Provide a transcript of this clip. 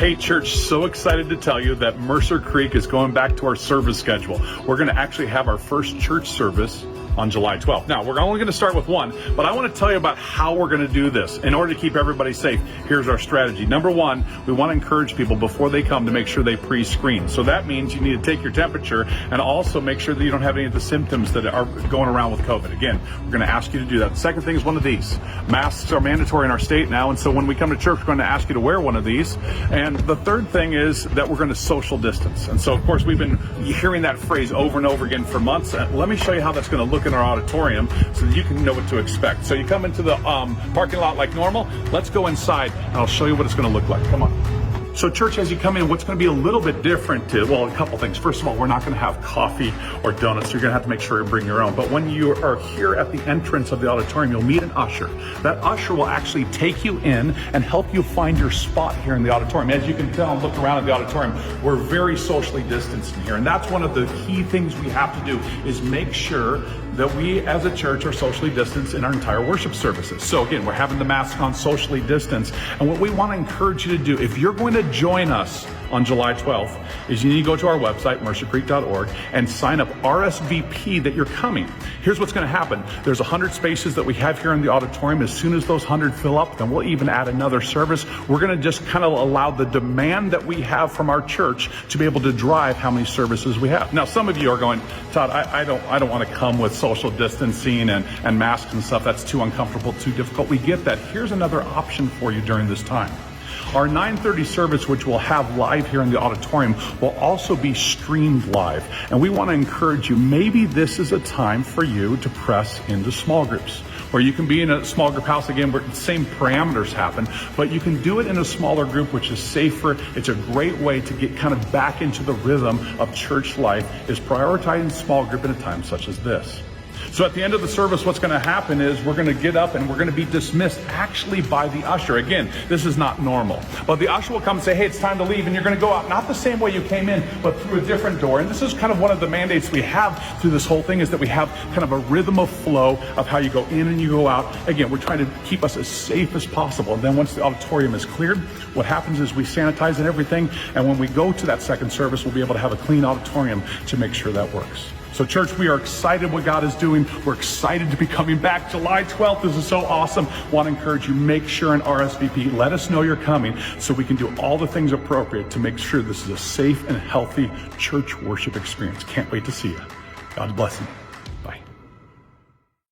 Hey church, so excited to tell you that Mercer Creek is going back to our service schedule. We're going to actually have our first church service on July 12th. Now, we're only going to start with one, but I want to tell you about how we're going to do this. In order to keep everybody safe, here's our strategy. Number one, we want to encourage people before they come to make sure they pre-screen. So that means you need to take your temperature and also make sure that you don't have any of the symptoms that are going around with COVID. Again, we're going to ask you to do that. The second thing is one of these. Masks are mandatory in our state now, and so when we come to church, we're going to ask you to wear one of these. And the third thing is that we're going to social distance. And so, of course, we've been hearing that phrase over and over again for months. Let me show you how that's going to look in our auditorium so that you can know what to expect. So you come into the parking lot like normal. Let's go inside and I'll show you what it's going to look like. Come on. So church, as you come in, what's going to be a little bit different well, a couple things. First of all, we're not going to have coffee or donuts. You're going to have to make sure you bring your own. But when you are here at the entrance of the auditorium, you'll meet an usher. That usher will actually take you in and help you find your spot here in the auditorium. As you can tell and look around at the auditorium, we're very socially distanced in here. And that's one of the key things we have to do is make sure that we as a church are socially distanced in our entire worship services. So again, we're having the mask on, socially distanced. And what we want to encourage you to do, if you're going to join us on July 12th, is you need to go to our website, mercercreek.org, and sign up RSVP that you're coming. Here's what's going to happen. There's 100 spaces that we have here in the auditorium. As soon as those 100 fill up, then we'll even add another service. We're going to just kind of allow the demand that we have from our church to be able to drive how many services we have. Now, some of you are going, Todd, I don't want to come with social distancing and masks and stuff. That's too uncomfortable, too difficult. We get that. Here's another option for you during this time. Our 9:30 service, which we'll have live here in the auditorium, will also be streamed live. And we want to encourage you, maybe this is a time for you to press into small groups, where you can be in a small group house again where the same parameters happen, but you can do it in a smaller group, which is safer. It's a great way to get kind of back into the rhythm of church life, is prioritizing small group in a time such as this. So at the end of the service, what's going to happen is we're going to get up and we're going to be dismissed actually by the usher. Again, this is not normal. But the usher will come and say, hey, it's time to leave. And you're going to go out, not the same way you came in, but through a different door. And this is kind of one of the mandates we have through this whole thing, is that we have kind of a rhythm of flow of how you go in and you go out. Again, we're trying to keep us as safe as possible. And then once the auditorium is cleared, what happens is we sanitize and everything. And when we go to that second service, we'll be able to have a clean auditorium to make sure that works. So church, we are excited what God is doing. We're excited to be coming back July 12th. This is so awesome. Want to encourage you, make sure and RSVP. Let us know you're coming so we can do all the things appropriate to make sure this is a safe and healthy church worship experience. Can't wait to see you. God bless you.